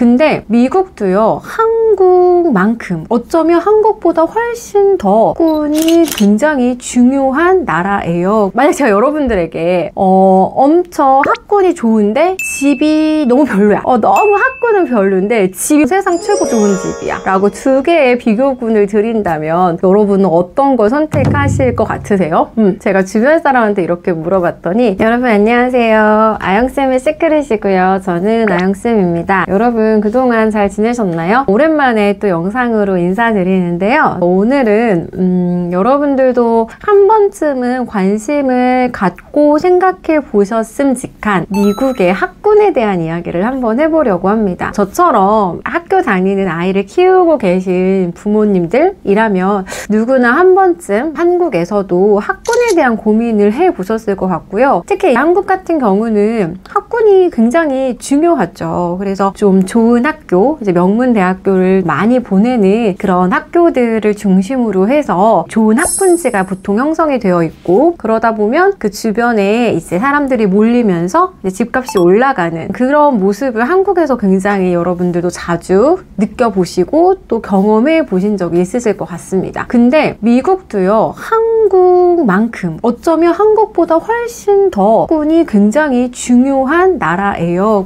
근데 미국도요, 한국만큼 어쩌면 한국보다 훨씬 더 학군이 굉장히 중요한 나라예요. 만약 제가 여러분들에게 엄청 학군이 좋은데 집이 너무 별로야, 너무 학군은 별로인데 집이 세상 최고 좋은 집이야 라고 두 개의 비교군을 드린다면 여러분은 어떤 걸 선택하실 것 같으세요? 제가 주변 사람한테 이렇게 물어봤더니, 여러분 안녕하세요, 아영쌤의 시크릿이고요, 저는 아영쌤입니다. 여러분 그동안 잘 지내셨나요? 오랜만에 또 영상으로 인사드리는데요, 오늘은 여러분들도 한 번쯤은 관심을 갖고 생각해 보셨음직한 미국의 학군에 대한 이야기를 한번 해보려고 합니다. 저처럼 학교 다니는 아이를 키우고 계신 부모님들이라면 누구나 한 번쯤 한국에서도 학군에 대한 고민을 해보셨을 것 같고요. 특히 한국 같은 경우는 학군이 굉장히 중요하죠. 그래서 좀 좋은 학교, 이제 명문대학교를 많이 보내는 그런 학교들을 중심으로 해서 좋은 학군지가 보통 형성이 되어 있고, 그러다 보면 그 주변에 이제 사람들이 몰리면서 이제 집값이 올라가는 그런 모습을 한국에서 굉장히 여러분들도 자주 느껴보시고 또 경험해 보신 적이 있으실 것 같습니다. 근데 미국도요, 한국만큼 어쩌면 한국보다 훨씬 더 학군이 굉장히 중요한 나라예요.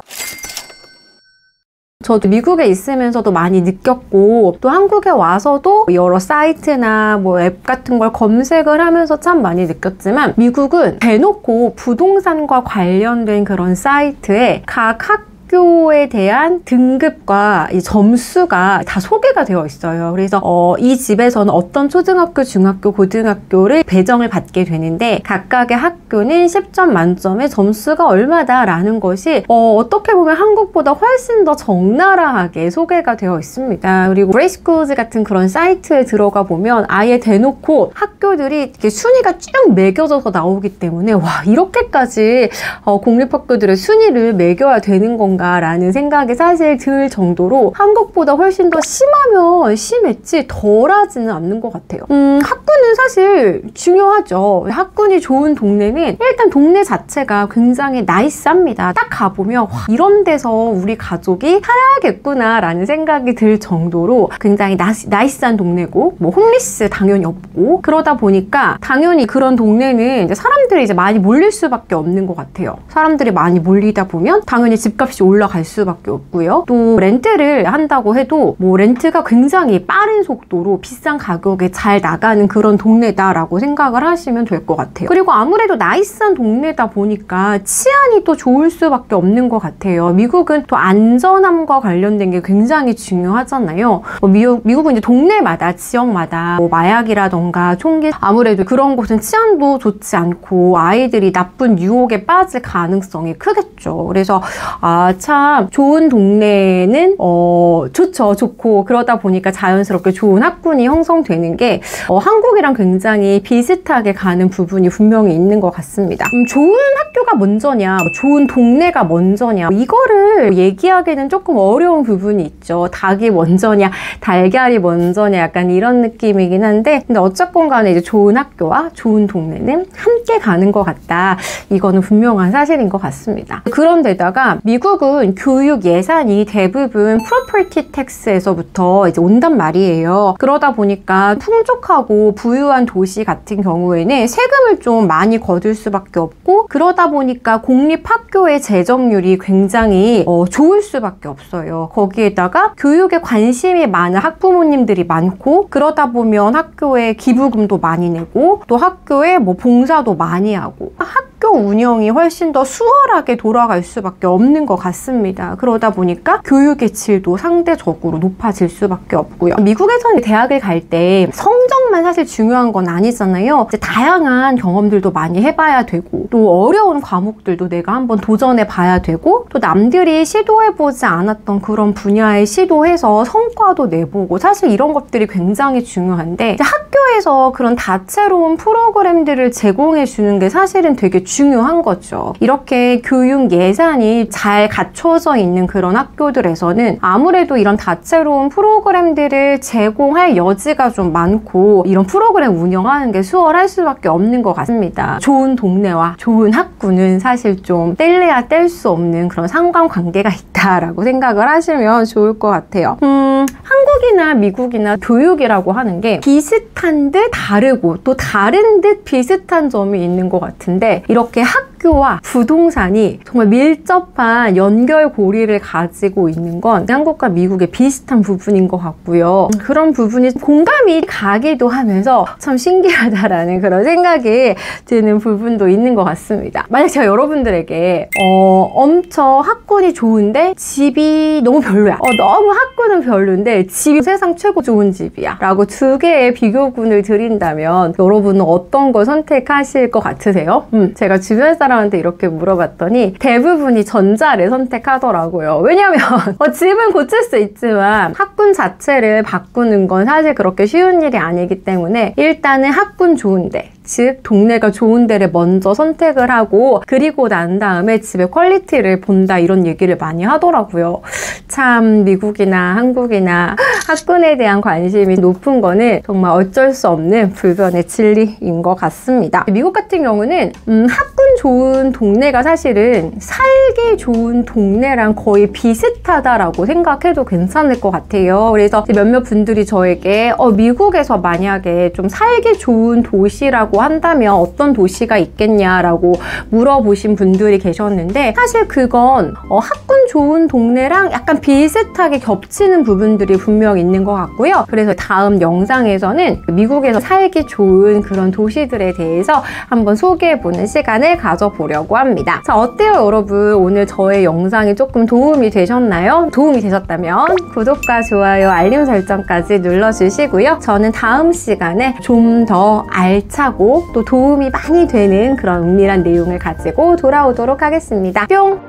저도 미국에 있으면서도 많이 느꼈고, 또 한국에 와서도 여러 사이트나 뭐 앱 같은 걸 검색을 하면서 참 많이 느꼈지만, 미국은 대놓고 부동산과 관련된 그런 사이트에 각 학교에 대한 등급과 이 점수가 다 소개가 되어 있어요. 그래서 이 집에서는 어떤 초등학교, 중학교, 고등학교를 배정을 받게 되는데 각각의 학교는 10점 만점에 점수가 얼마다 라는 것이 어떻게 보면 한국보다 훨씬 더 적나라하게 소개가 되어 있습니다. 그리고 그레이스쿨즈 같은 그런 사이트에 들어가 보면 아예 대놓고 학교들이 이렇게 순위가 쭉 매겨져서 나오기 때문에, 와, 이렇게까지 공립학교들의 순위를 매겨야 되는 건가 라는 생각이 사실 들 정도로 한국보다 훨씬 더 심하면 심했지 덜하지는 않는 것 같아요. 학군은 사실 중요하죠. 학군이 좋은 동네는 일단 동네 자체가 굉장히 나이스합니다. 딱 가보면 와, 이런 데서 우리 가족이 살아야겠구나 라는 생각이 들 정도로 굉장히 나이스한 동네고, 뭐 홈리스 당연히 없고, 그러다 보니까 당연히 그런 동네는 이제 사람들이 이제 많이 몰릴 수밖에 없는 것 같아요. 사람들이 많이 몰리다 보면 당연히 집값이 올라갈 수밖에 없고요. 또 렌트를 한다고 해도 뭐 렌트가 굉장히 빠른 속도로 비싼 가격에 잘 나가는 그런 동네다라고 생각을 하시면 될 것 같아요. 그리고 아무래도 나이스한 동네다 보니까 치안이 또 좋을 수밖에 없는 것 같아요. 미국은 또 안전함과 관련된 게 굉장히 중요하잖아요. 미국은 이제 동네마다, 지역마다 뭐 마약이라던가 총기, 아무래도 그런 곳은 치안도 좋지 않고 아이들이 나쁜 유혹에 빠질 가능성이 크겠죠. 그래서 참 좋은 동네는 좋고, 그러다 보니까 자연스럽게 좋은 학군이 형성되는 게 한국이랑 굉장히 비슷하게 가는 부분이 분명히 있는 것 같습니다. 좋은 학교가 먼저냐, 좋은 동네가 먼저냐, 이거를 얘기하기는 조금 어려운 부분이 있죠. 닭이 먼저냐, 달걀이 먼저냐, 약간 이런 느낌이긴 한데, 근데 어쨌건 간에 이제 좋은 학교와 좋은 동네는 함께 가는 것 같다. 이거는 분명한 사실인 것 같습니다. 그런데다가 미국은 교육 예산이 대부분 프로퍼티 텍스에서부터 이제 온단 말이에요. 그러다 보니까 풍족하고 부유한 도시 같은 경우에는 세금을 좀 많이 거둘 수밖에 없고, 그러다 보니까 공립학교의 재정률이 굉장히 좋을 수밖에 없어요. 거기에다가 교육에 관심이 많은 학부모님들이 많고, 그러다 보면 학교에 기부금도 많이 내고, 또 학교에 뭐 봉사도 많이 하고, 학교 운영이 훨씬 더 수월하게 돌아갈 수밖에 없는 것 같습니다. 그러다 보니까 교육의 질도 상대적으로 높아질 수밖에 없고요. 미국에서는 대학을 갈 때 성적만 사실 중요한 건 아니잖아요. 이제 다양한 경험들도 많이 해봐야 되고, 또 어려운 과목들도 내가 한번 도전해 봐야 되고, 또 남들이 시도해보지 않았던 그런 분야에 시도해서 성과도 내보고, 사실 이런 것들이 굉장히 중요한데, 학교에서 그런 다채로운 프로그램들을 제공해 주는 게 사실은 되게 중요한 거죠. 이렇게 교육 예산이 잘 갖춰져 있는 그런 학교들에서는 아무래도 이런 다채로운 프로그램들을 제공할 여지가 좀 많고 이런 프로그램 운영하는 게 수월할 수밖에 없는 것 같습니다. 좋은 동네와 좋은 학군은 사실 좀 뗄래야 뗄 수 없는 그런 상관관계가 있다라고 생각을 하시면 좋을 것 같아요. 한국이나 미국이나 교육이라고 하는 게 비슷한 듯 다르고 또 다른 듯 비슷한 점이 있는 것 같은데 이렇게 학교와 부동산이 정말 밀접한 연결고리를 가지고 있는 건 한국과 미국의 비슷한 부분인 것 같고요. 그런 부분이 공감이 가기도 하면서 참 신기하다라는 그런 생각이 드는 부분도 있는 것 같습니다. 만약 제가 여러분들에게 엄청 학군이 좋은데 집이 너무 별로야. 너무 학군은 별론데 집이 세상 최고 좋은 집이야 라고 두 개의 비교군을 드린다면 여러분은 어떤 걸 선택하실 것 같으세요? 제가 주변 사람한테 이렇게 물어봤더니 대부분이 전자를 선택하더라고요. 왜냐면 집은 고칠 수 있지만 학군 자체를 바꾸는 건 사실 그렇게 쉬운 일이 아니기 때문에 일단은 학군 좋은데 즉 동네가 좋은 데를 먼저 선택을 하고 그리고 난 다음에 집의 퀄리티를 본다 이런 얘기를 많이 하더라고요. 참 미국이나 한국이나 학군에 대한 관심이 높은 거는 정말 어쩔 수 없는 불변의 진리인 것 같습니다. 미국 같은 경우는 학군 좋은 동네가 사실은 살기 좋은 동네랑 거의 비슷하다라고 생각해도 괜찮을 것 같아요. 그래서 몇몇 분들이 저에게 미국에서 만약에 좀 살기 좋은 도시라고 한다면 어떤 도시가 있겠냐라고 물어보신 분들이 계셨는데 사실 그건 학군 좋은 동네랑 약간 비슷하게 겹치는 부분들이 분명 있는 것 같고요. 그래서 다음 영상에서는 미국에서 살기 좋은 그런 도시들에 대해서 한번 소개해보는 시간을 가져보려고 합니다. 자, 어때요 여러분? 오늘 저의 영상이 조금 도움이 되셨나요? 도움이 되셨다면 구독과 좋아요, 알림 설정까지 눌러주시고요. 저는 다음 시간에 좀 더 알차고 또 도움이 많이 되는 그런 은밀한 내용을 가지고 돌아오도록 하겠습니다. 뿅!